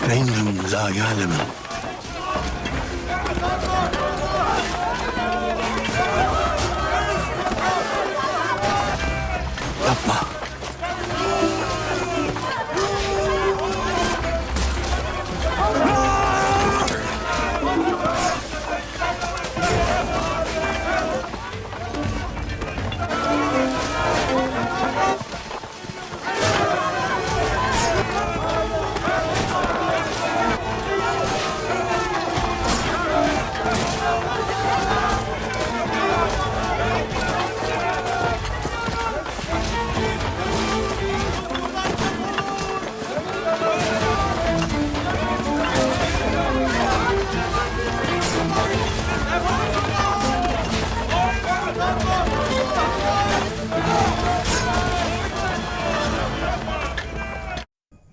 فإنهم لا يعلمون. yapma.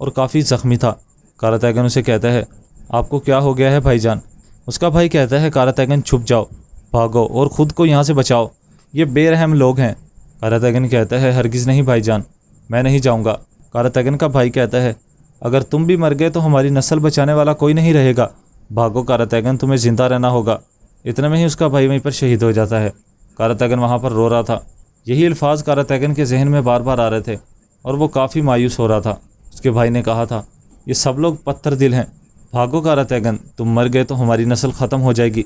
اور کافی زخمی تھا۔ کاراتیگن اسے کہتا ہے آپ کو کیا ہو گیا ہے بھائی جان؟ اس کا بھائی کہتا ہے کاراتیگن چھپ جاؤ، بھاگو اور خود کو یہاں سے بچاؤ، یہ بے رحم لوگ ہیں۔ کاراتیگن کہتا ہے ہرگز نہیں بھائی جان، میں نہیں جاؤں گا۔ کاراتیگن کا بھائی کہتا ہے اگر تم بھی مر گئے تو ہماری نسل بچانے والا کوئی نہیں رہے گا، بھاگو کاراتیگن، تمہیں زندہ رہنا ہوگا۔ اتنے میں ہی اس کا بھائی وہیں پر شہید ہو جاتا ہے۔ کاراتیگن وہاں پر رو رہا تھا۔ یہی الفاظ کاراتیگن کے ذہن میں بار بار آ رہے تھے اور وہ کافی مایوس ہو رہا تھا۔ اس کے بھائی نے کہا تھا یہ سب لوگ پتھر دل ہیں، بھاگو کاراتیگن، تم مر گئے تو ہماری نسل ختم ہو جائے گی،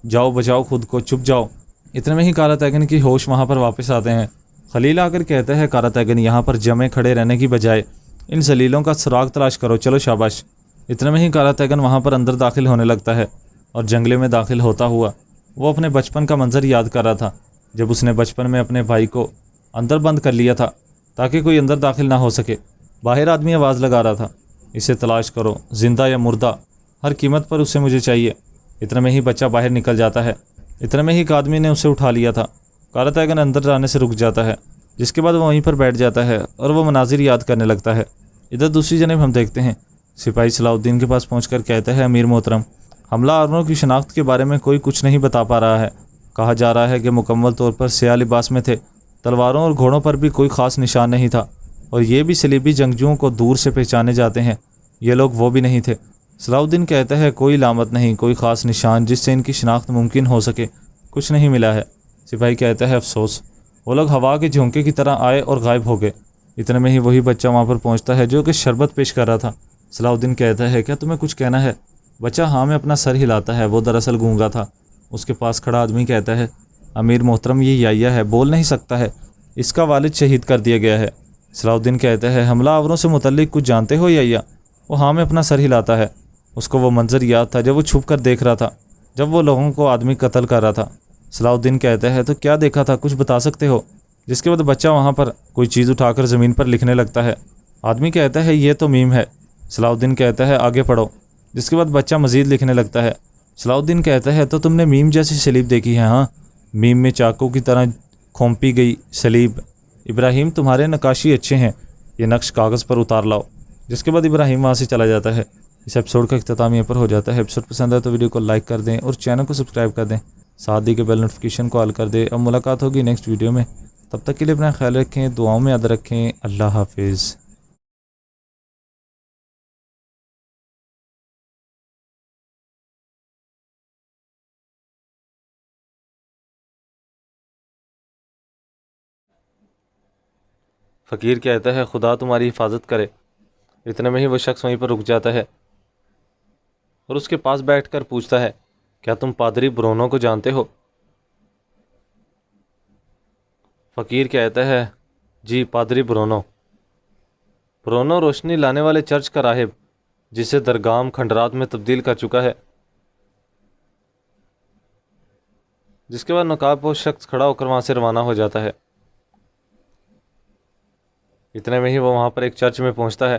جاؤ بچاؤ خود کو، چھپ جاؤ۔ اتنے میں ہی کاراتیگن کی ہوش وہاں پر واپس آتے ہیں۔ خلیل آ کر کہتا ہے کاراتیگن یہاں پر جمے کھڑے رہنے کی بجائے ان ذلیلوں کا سراغ تلاش کرو، چلو شاباش۔ اتنے میں ہی کاراتیگن وہاں پر اندر داخل ہونے لگتا ہے اور جنگلے میں داخل ہوتا ہوا وہ اپنے بچپن کا منظر یاد کر رہا تھا، جب اس نے بچپن میں اپنے بھائی کو اندر بند کر لیا تھا تاکہ کوئی اندر داخل نہ ہو سکے۔ باہر آدمی آواز لگا رہا تھا اسے تلاش کرو، زندہ یا مردہ، ہر قیمت پر اسے مجھے چاہیے۔ اتنے میں ہی بچہ باہر نکل جاتا ہے۔ اتنے میں ہی ایک آدمی نے اسے اٹھا لیا تھا۔ کاراتیگن اندر جانے سے رک جاتا ہے، جس کے بعد وہ وہیں پر بیٹھ جاتا ہے اور وہ مناظر یاد کرنے لگتا ہے۔ ادھر دوسری جانب ہم دیکھتے ہیں سپاہی صلاح الدین کے پاس پہنچ کر کہتا ہے امیر محترم، حملہ آوروں کی شناخت کے بارے میں کوئی کچھ نہیں بتا پا رہا ہے۔ کہا جا رہا ہے کہ مکمل طور پر سیاہ لباس میں تھے، تلواروں اور گھوڑوں پر بھی کوئی خاص نشان نہیں تھا، اور یہ بھی صلیبی جنگجوؤں کو دور سے پہچانے جاتے ہیں، یہ لوگ وہ بھی نہیں تھے۔ صلاح الدین کہتا ہے کوئی علامت نہیں، کوئی خاص نشان جس سے ان کی شناخت ممکن ہو سکے، کچھ نہیں ملا ہے۔ سپاہی کہتا ہے افسوس، وہ لوگ ہوا کے جھونکے کی طرح آئے اور غائب ہو گئے۔ اتنے میں ہی وہی بچہ وہاں پر پہنچتا ہے جو کہ شربت پیش کر رہا تھا۔ صلاح الدین کہتا ہے کیا تمہیں کچھ کہنا ہے؟ بچہ ہاں میں اپنا سر ہلاتا ہے، وہ دراصل گونگا تھا۔ اس کے پاس کھڑا آدمی کہتا ہے امیر محترم یہ یایا ہے، بول نہیں سکتا ہے، اس کا والد شہید کر دیا گیا ہے۔ صلاح الدین کہتا ہے حملہ آوروں سے متعلق کچھ جانتے ہو یایا؟ وہ ہاں میں اپنا سر ہلاتا ہے۔ اس کو وہ منظر یاد تھا جب وہ چھپ کر دیکھ رہا تھا جب وہ لوگوں کو آدمی قتل کر رہا تھا۔ صلاح الدین کہتا ہے تو کیا دیکھا تھا، کچھ بتا سکتے ہو؟ جس کے بعد بچہ وہاں پر کوئی چیز اٹھا کر زمین پر لکھنے لگتا ہے۔ آدمی کہتا ہے یہ تو میم ہے۔ صلاح الدین کہتا ہے آگے پڑھو، جس کے بعد بچہ مزید لکھنے لگتا ہے۔ صلاح الدین کہتا ہے تو تم نے میم جیسی سلیب دیکھی ہے؟ ہاں، میم میں چاقو کی طرح کھومپی گئی سلیب۔ ابراہیم تمہارے نقاشی اچھے ہیں، یہ نقش کاغذ پر اتار لاؤ۔ جس کے بعد ابراہیم وہاں سے چلا جاتا ہے۔ اس ایپیسوڈ کا اختتام یہیں پر ہو جاتا ہے۔ ایپیسوڈ پسند ہے تو ویڈیو کو لائک کر دیں اور چینل کو سبسکرائب کر دیں، ساتھ ہی کے بیل نوٹیفیکیشن کو آل کر دیں۔ اب ملاقات ہوگی نیکسٹ ویڈیو میں، تب تک کے لیے اپنا خیال رکھیں، دعاؤں میں یاد رکھیں۔ اللہ حافظ۔ فقیر کہتا ہے خدا تمہاری حفاظت کرے۔ اتنے میں ہی وہ شخص وہیں پر رک جاتا ہے اور اس کے پاس بیٹھ کر پوچھتا ہے کیا تم پادری برونو کو جانتے ہو؟ فقیر کہتا ہے جی، پادری برونو روشنی لانے والے چرچ کا راہب جسے درگام کھنڈرات میں تبدیل کر چکا ہے۔ جس کے بعد نقاب پوش شخص کھڑا ہو کر وہاں سے روانہ ہو جاتا ہے۔ اتنے میں ہی وہ وہاں پر ایک چرچ میں پہنچتا ہے۔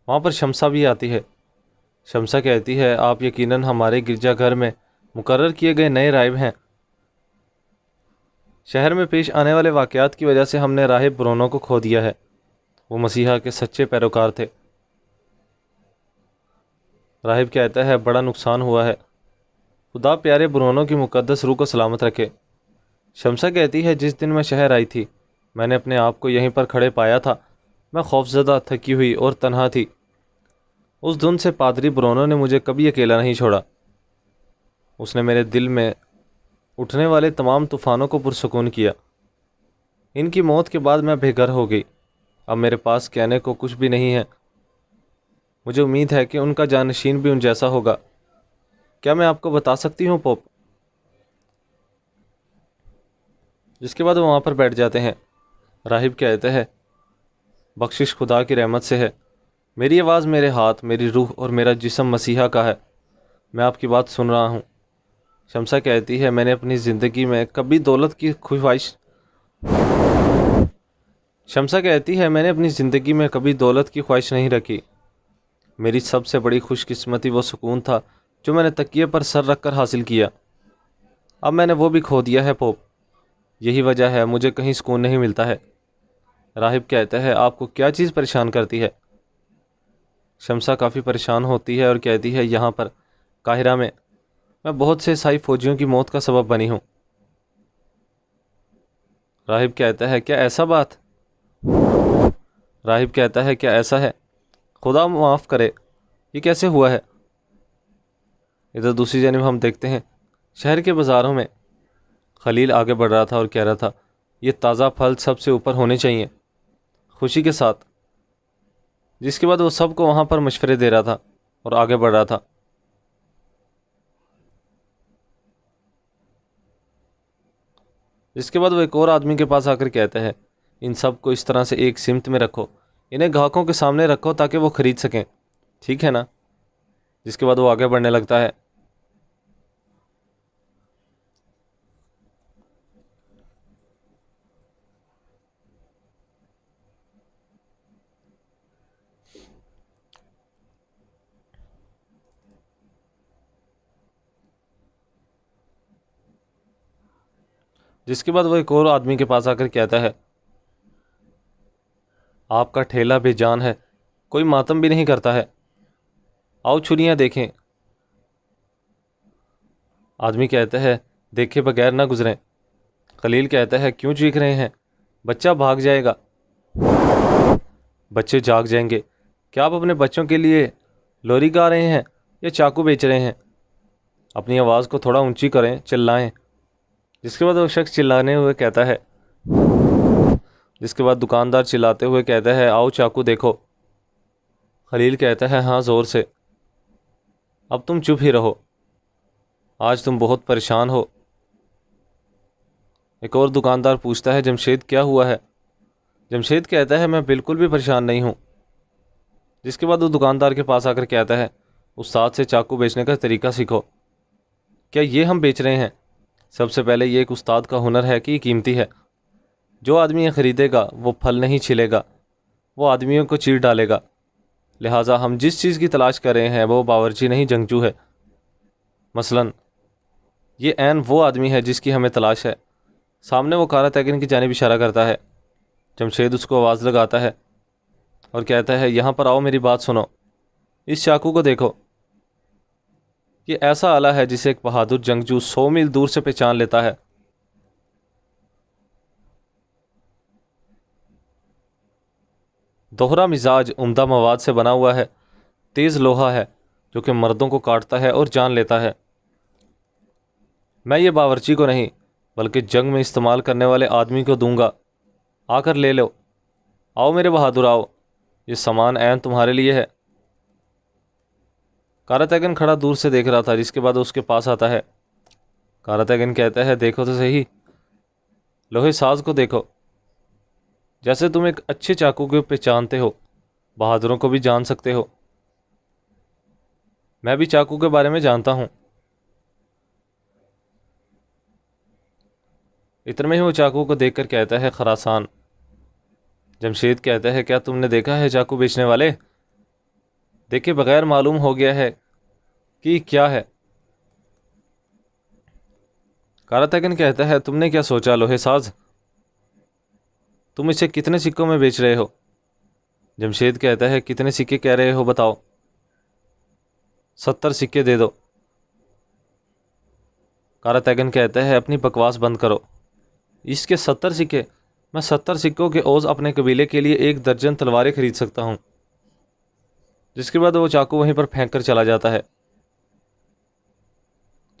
وہاں پر شمسا بھی آتی ہے۔ شمسا کہتی ہے آپ یقیناً ہمارے گرجا گھر میں مقرر کیے گئے نئے راہب ہیں۔ شہر میں پیش آنے والے واقعات کی وجہ سے ہم نے راہب برونو کو کھو دیا ہے، وہ مسیحا کے سچے پیروکار تھے۔ راہب کہتا ہے بڑا نقصان ہوا ہے، خدا پیارے برونو کی مقدس روح کو سلامت رکھے۔ شمسا کہتی ہے جس دن میں شہر آئی تھی میں نے اپنے آپ کو یہیں پر کھڑے پایا تھا، میں خوفزدہ، تھکی ہوئی اور تنہا تھی۔ اس دن سے پادری برونو نے مجھے کبھی اکیلا نہیں چھوڑا، اس نے میرے دل میں اٹھنے والے تمام طوفانوں کو پرسکون کیا۔ ان کی موت کے بعد میں بے گھر ہو گئی، اب میرے پاس کہنے کو کچھ بھی نہیں ہے۔ مجھے امید ہے کہ ان کا جانشین بھی ان جیسا ہوگا۔ کیا میں آپ کو بتا سکتی ہوں پوپ؟ جس کے بعد وہ وہاں پر بیٹھ جاتے ہیں۔ راہب کہتے ہیں بخشش خدا کی رحمت سے ہے، میری آواز، میرے ہاتھ، میری روح اور میرا جسم مسیحا کا ہے، میں آپ کی بات سن رہا ہوں۔ شمسا کہتی ہے میں نے اپنی زندگی میں کبھی دولت کی خواہش نہیں رکھی۔ میری سب سے بڑی خوش قسمتی وہ سکون تھا جو میں نے تکیے پر سر رکھ کر حاصل کیا، اب میں نے وہ بھی کھو دیا ہے پوپ، یہی وجہ ہے مجھے کہیں سکون نہیں ملتا ہے۔ راہب کہتا ہے آپ کو کیا چیز پریشان کرتی ہے؟ شمسا کافی پریشان ہوتی ہے اور کہتی ہے یہاں پر قاہرہ میں بہت سے عیسائی فوجیوں کی موت کا سبب بنی ہوں۔ راہب کہتا ہے کیا ایسا بات؟ راہب کہتا ہے کیا ایسا ہے؟ خدا معاف کرے، یہ کیسے ہوا ہے؟ ادھر دوسری جانب ہم دیکھتے ہیں شہر کے بازاروں میں خلیل آگے بڑھ رہا تھا اور کہہ رہا تھا یہ تازہ پھل سب سے اوپر ہونے چاہیے، خوشی کے ساتھ، جس کے بعد وہ سب کو وہاں پر مشورے دے رہا تھا اور آگے بڑھ رہا تھا۔ جس کے بعد وہ ایک اور آدمی کے پاس آ کر کہتا ہے ان سب کو اس طرح سے ایک سمت میں رکھو، انہیں گاہکوں کے سامنے رکھو تاکہ وہ خرید سکیں، ٹھیک ہے نا؟ جس کے بعد وہ آگے بڑھنے لگتا ہے۔ جس کے بعد وہ ایک اور آدمی کے پاس آ کر کہتا ہے آپ کا ٹھیلا بے جان ہے، کوئی ماتم بھی نہیں کرتا ہے، آؤ چھریاں دیکھیں۔ آدمی کہتا ہے دیکھے بغیر نہ گزریں۔ خلیل کہتا ہے کیوں چیخ رہے ہیں؟ بچہ بھاگ جائے گا۔ بچے جاگ جائیں گے؟ کیا آپ اپنے بچوں کے لیے لوری گا رہے ہیں یا چاقو بیچ رہے ہیں؟ اپنی آواز کو تھوڑا اونچی کریں، چلائیں۔ جس کے بعد وہ شخص چلانے ہوئے کہتا ہے، جس کے بعد دکاندار چلاتے ہوئے کہتا ہے آؤ چاقو دیکھو۔ خلیل کہتا ہے ہاں زور سے۔ اب تم چپ ہی رہو، آج تم بہت پریشان ہو۔ ایک اور دکاندار پوچھتا ہے جمشید کیا ہوا ہے؟ جمشید کہتا ہے میں بالکل بھی پریشان نہیں ہوں۔ جس کے بعد وہ دکاندار کے پاس آ کر کہتا ہے استاد سے چاقو بیچنے کا طریقہ سیکھو۔ کیا یہ ہم بیچ رہے ہیں؟ سب سے پہلے یہ ایک استاد کا ہنر ہے کہ یہ قیمتی ہے، جو آدمی یہ خریدے گا وہ پھل نہیں چھلے گا، وہ آدمیوں کو چیر ڈالے گا، لہٰذا ہم جس چیز کی تلاش کر رہے ہیں وہ باورچی نہیں جنگجو ہے۔ مثلا یہ عین وہ آدمی ہے جس کی ہمیں تلاش ہے۔ سامنے وہ کارا تیگن کی جانب اشارہ کرتا ہے۔ جمشید اس کو آواز لگاتا ہے اور کہتا ہے یہاں پر آؤ، میری بات سنو، اس چاقو کو دیکھو، یہ ایسا آلہ ہے جسے ایک بہادر جنگجو 100 میل دور سے پہچان لیتا ہے۔ دوہرا مزاج عمدہ مواد سے بنا ہوا ہے، تیز لوہا ہے جو کہ مردوں کو کاٹتا ہے اور جان لیتا ہے۔ میں یہ باورچی کو نہیں بلکہ جنگ میں استعمال کرنے والے آدمی کو دوں گا، آ کر لے لو۔ آؤ میرے بہادر آؤ، یہ سامان عین تمہارے لیے ہے۔ کارا تیگن کھڑا دور سے دیکھ رہا تھا، جس کے بعد اس کے پاس آتا ہے۔ کارا تیگن کہتا ہے دیکھو تو صحیح، لوہے ساز کو دیکھو، جیسے تم ایک اچھے چاقو کو پہچانتے ہو، بہادروں کو بھی جان سکتے ہو۔ میں بھی چاقو کے بارے میں جانتا ہوں۔ اتنے میں ہی وہ چاقو کو دیکھ کر کہتا ہے خراسان۔ جمشید کہتا ہے کیا تم نے دیکھا ہے چاقو بیچنے والے؟ دیکھے بغیر معلوم ہو گیا ہے کہ یہ کیا ہے۔ کارا تیگن کہتا ہے تم نے کیا سوچا لوہے ساز؟ تم اسے کتنے سکوں میں بیچ رہے ہو؟ جمشید کہتا ہے کتنے سکے کہہ رہے ہو بتاؤ؟ 70 سکے دے دو۔ کارا تیگن کہتا ہے اپنی بکواس بند کرو، اس کے 70 سکے؟ میں 70 سکوں کے عوض اپنے قبیلے کے لیے 1 درجن تلواریں خرید سکتا ہوں۔ جس کے بعد وہ چاقو وہیں پر پھینک کر چلا جاتا ہے۔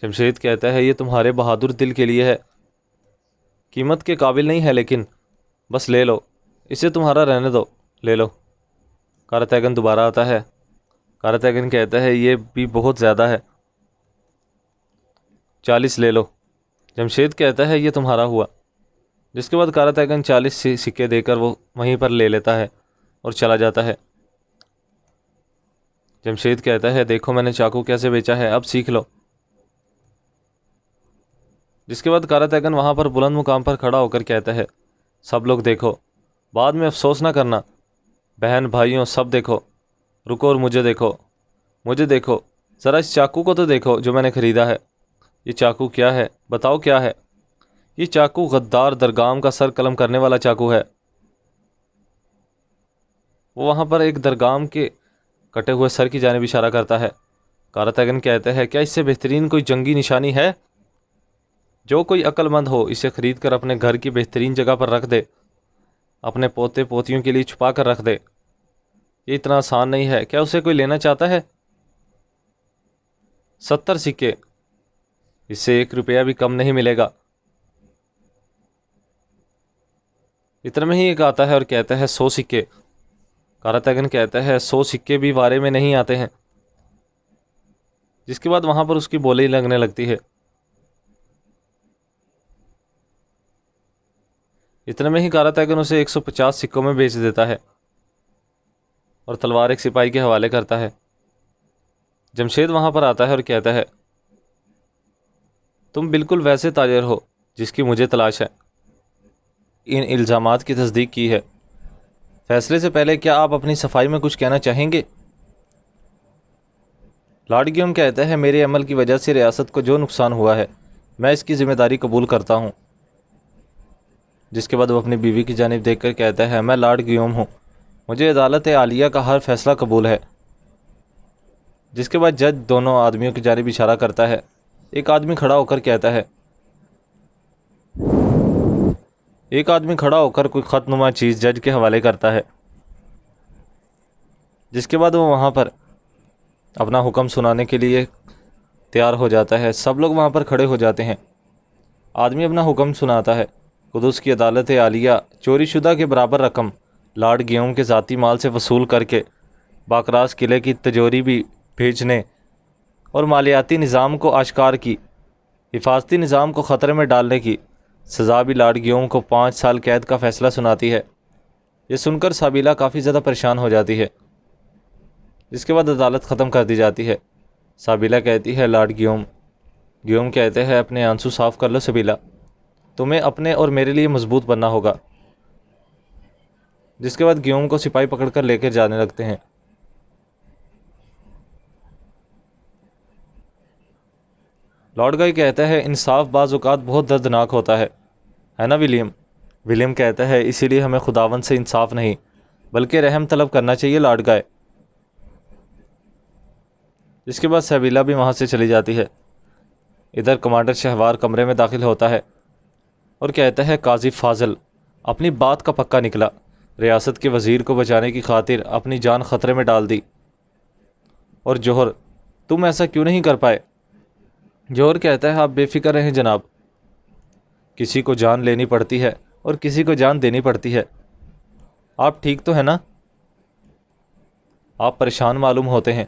جمشید کہتا ہے یہ تمہارے بہادر دل کے لیے ہے، قیمت کے قابل نہیں ہے لیکن بس لے لو، اسے تمہارا رہنے دو، لے لو۔ کارا تیگن دوبارہ آتا ہے۔ کارا تیگن کہتا ہے یہ بھی بہت زیادہ ہے، 40 لے لو۔ جمشید کہتا ہے یہ تمہارا ہوا۔ جس کے بعد کارا تیگن 40 سکے دے کر وہ وہیں پر لے لیتا ہے اور چلا جاتا ہے۔ جمشید کہتا ہے دیکھو میں نے چاقو کیسے بیچا ہے، اب سیکھ لو۔ جس کے بعد کارا تیگن وہاں پر بلند مقام پر کھڑا ہو کر کہتا ہے سب لوگ دیکھو، بعد میں افسوس نہ کرنا، بہن بھائیوں سب دیکھو، رکو اور مجھے دیکھو، مجھے دیکھو، ذرا اس چاقو کو تو دیکھو جو میں نے خریدا ہے۔ یہ چاقو کیا ہے؟ بتاؤ کیا ہے؟ یہ چاقو غدار درگام کا سر قلم کرنے والا چاقو ہے۔ وہ وہاں پر ایک درگام کے کٹے ہوئے سر کی جانب اشارہ کرتا ہے۔ کاراتیگن کہتے ہیں کیا اس سے بہترین کوئی جنگی نشانی ہے؟ جو کوئی عقل مند ہو اسے خرید کر اپنے گھر کی بہترین جگہ پر رکھ دے، اپنے پوتے پوتیوں کے لیے چھپا کر رکھ دے۔ یہ اتنا آسان نہیں ہے، کیا اسے کوئی لینا چاہتا ہے؟ 70 سکے، اس سے 1 روپیہ بھی کم نہیں ملے گا۔ اتنے میں ہی ایک آتا ہے اور کہتا ہے 100 سکے۔ کاراتیگن کہتا ہے 100 سکے بھی وارے میں نہیں آتے ہیں، جس کے بعد وہاں پر اس کی بولی لگنے لگتی ہے۔ اتنے میں ہی کاراتیگن اسے 150 سکوں میں بیچ دیتا ہے اور تلوار ایک سپاہی کے حوالے کرتا ہے۔ جمشید وہاں پر آتا ہے اور کہتا ہے تم بالکل ویسے تاجر ہو جس کی مجھے تلاش ہے۔ ان الزامات کی تصدیق کی ہے۔ فیصلے سے پہلے کیا آپ اپنی صفائی میں کچھ کہنا چاہیں گے؟ لارڈ گیوم کہتا ہے میرے عمل کی وجہ سے ریاست کو جو نقصان ہوا ہے میں اس کی ذمہ داری قبول کرتا ہوں۔ جس کے بعد وہ اپنی بیوی کی جانب دیکھ کر کہتا ہے میں لارڈ گیوم ہوں، مجھے عدالت عالیہ کا ہر فیصلہ قبول ہے۔ جس کے بعد جج دونوں آدمیوں کی جانب اشارہ کرتا ہے۔ ایک آدمی کھڑا ہو کر کہتا ہے کوئی خط نما چیز جج کے حوالے کرتا ہے۔ جس کے بعد وہ وہاں پر اپنا حکم سنانے کے لیے تیار ہو جاتا ہے۔ سب لوگ وہاں پر کھڑے ہو جاتے ہیں۔ آدمی اپنا حکم سناتا ہے۔ قدس کی عدالت عالیہ چوری شدہ کے برابر رقم لارڈ گیوم کے ذاتی مال سے وصول کر کے باکراس قلعے کی تجوری بھی بھیجنے اور مالیاتی نظام کو آشکار کی، حفاظتی نظام کو خطرے میں ڈالنے کی سزا بھی لارڈ گیوم کو 5 سال قید کا فیصلہ سناتی ہے۔ یہ سن کر سابیلا کافی زیادہ پریشان ہو جاتی ہے۔ جس کے بعد عدالت ختم کر دی جاتی ہے۔ سابیلا کہتی ہے لارڈ گیوم کہتے ہیں اپنے آنسو صاف کر لو سابیلا، تمہیں اپنے اور میرے لیے مضبوط بننا ہوگا۔ جس کے بعد گیوم کو سپاہی پکڑ کر لے کر جانے لگتے ہیں۔ لارڈ گائی کہتا ہے انصاف بعض اوقات بہت دردناک ہوتا ہے نا ولیم کہتا ہے اسی لیے ہمیں خداوند سے انصاف نہیں بلکہ رحم طلب کرنا چاہیے لارڈ گائے۔ جس کے بعد سابیلا بھی وہاں سے چلی جاتی ہے۔ ادھر کمانڈر شہوار کمرے میں داخل ہوتا ہے اور کہتا ہے قاضی فاضل اپنی بات کا پکا نکلا، ریاست کے وزیر کو بچانے کی خاطر اپنی جان خطرے میں ڈال دی۔ اور جوہر تم ایسا کیوں نہیں کر پائے؟ جوہر کہتا ہے آپ بے فکر رہیں جناب، کسی کو جان لینی پڑتی ہے اور کسی کو جان دینی پڑتی ہے۔ آپ ٹھیک تو ہے نا؟ آپ پریشان معلوم ہوتے ہیں۔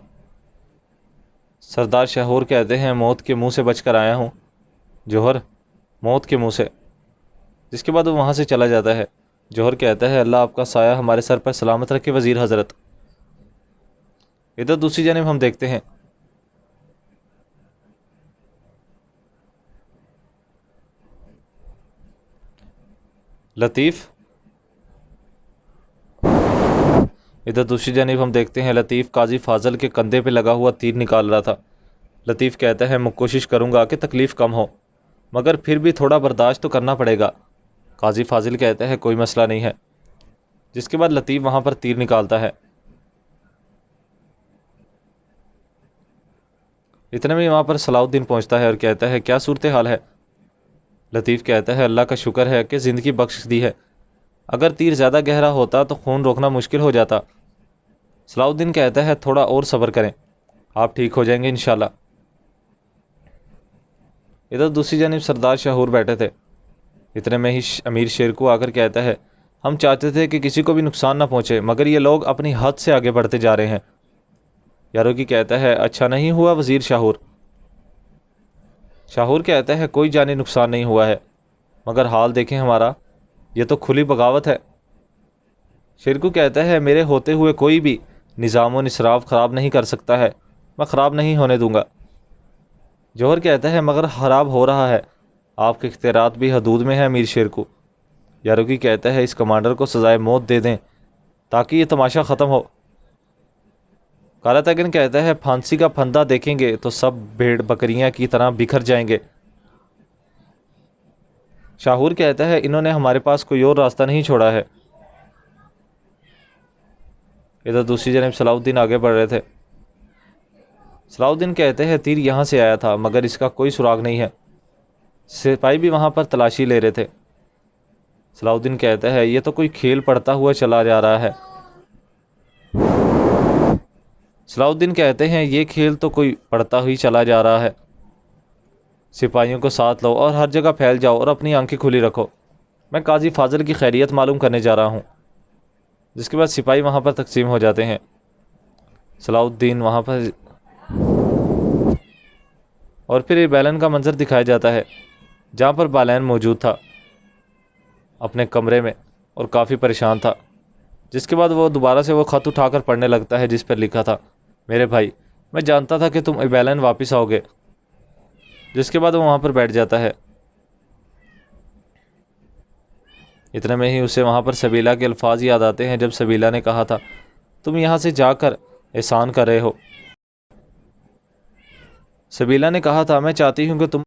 سردار شاہور کہتے ہیں موت کے منہ سے بچ کر آیا ہوں جوہر، موت کے منہ سے۔ جس کے بعد وہ وہاں سے چلا جاتا ہے۔ جوہر کہتا ہے اللہ آپ کا سایہ ہمارے سر پر سلامت رکھے وزیر حضرت۔ ادھر دوسری جانب ہم دیکھتے ہیں لطیف لطیف قاضی فاضل کے کندھے پہ لگا ہوا تیر نکال رہا تھا۔ لطیف کہتا ہے میں کوشش کروں گا کہ تکلیف کم ہو مگر پھر بھی تھوڑا برداشت تو کرنا پڑے گا۔ قاضی فاضل کہتا ہے کوئی مسئلہ نہیں ہے۔ جس کے بعد لطیف وہاں پر تیر نکالتا ہے۔ اتنے میں وہاں پر صلاح الدین پہنچتا ہے اور کہتا ہے کیا صورتحال ہے؟ لطیف کہتا ہے اللہ کا شکر ہے کہ زندگی بخش دی ہے، اگر تیر زیادہ گہرا ہوتا تو خون روکنا مشکل ہو جاتا۔ صلاح الدین کہتا ہے تھوڑا اور صبر کریں، آپ ٹھیک ہو جائیں گے انشاءاللہ۔ ادھر دوسری جانب سردار شاہور بیٹھے تھے۔ اتنے میں ہی امیر شیرکو آ کر کہتا ہے ہم چاہتے تھے کہ کسی کو بھی نقصان نہ پہنچے مگر یہ لوگ اپنی حد سے آگے بڑھتے جا رہے ہیں۔ یاروکی کہتا ہے اچھا نہیں ہوا وزیر شاہور۔ شاہور کہتا ہے کوئی جانی نقصان نہیں ہوا ہے مگر حال دیکھیں ہمارا، یہ تو کھلی بغاوت ہے۔ شیرکو کہتا ہے میرے ہوتے ہوئے کوئی بھی نظام و نصراف خراب نہیں کر سکتا ہے، میں خراب نہیں ہونے دوں گا۔ جوہر کہتا ہے مگر خراب ہو رہا ہے، آپ کے اختیارات بھی حدود میں ہیں امیر شیرکو۔ یاروکی کہتا ہے اس کمانڈر کو سزائے موت دے دیں تاکہ یہ تماشا ختم ہو۔ کاراتیگن کہتا ہے پھانسی کا پھندا دیکھیں گے تو سب بھیڑ بکریاں کی طرح بکھر جائیں گے۔ شاہور کہتا ہے انہوں نے ہمارے پاس کوئی اور راستہ نہیں چھوڑا ہے۔ ادھر دوسری جانب صلاح الدین آگے بڑھ رہے تھے۔ صلاح الدین کہتے ہیں تیر یہاں سے آیا تھا مگر اس کا کوئی سراغ نہیں ہے۔ سپاہی بھی وہاں پر تلاشی لے رہے تھے۔ صلاح الدین کہتے ہیں یہ تو کوئی کھیل پڑتا ہوا چلا جا رہا ہے۔ صلاح الدین کہتے ہیں یہ کھیل تو کوئی پڑتا ہی چلا جا رہا ہے۔ سپاہیوں کو ساتھ لو اور ہر جگہ پھیل جاؤ اور اپنی آنکھیں کھلی رکھو، میں قاضی فاضل کی خیریت معلوم کرنے جا رہا ہوں۔ جس کے بعد سپاہی وہاں پر تقسیم ہو جاتے ہیں۔ صلاح الدین وہاں پر اور پھر یہ بیلن کا منظر دکھایا جاتا ہے جہاں پر بالین موجود تھا اپنے کمرے میں اور کافی پریشان تھا۔ جس کے بعد وہ دوبارہ سے وہ خط اٹھا کر پڑھنے لگتا ہے جس پر لکھا تھا میرے بھائی میں جانتا تھا کہ تم ایبیلن واپس آؤ گے۔ جس کے بعد وہ وہاں پر بیٹھ جاتا ہے۔ اتنے میں ہی اسے وہاں پر سبیلا کے الفاظ یاد آتے ہیں جب سبیلا نے کہا تھا تم یہاں سے جا کر احسان کر رہے ہو۔ سبیلا نے کہا تھا میں چاہتی ہوں کہ تم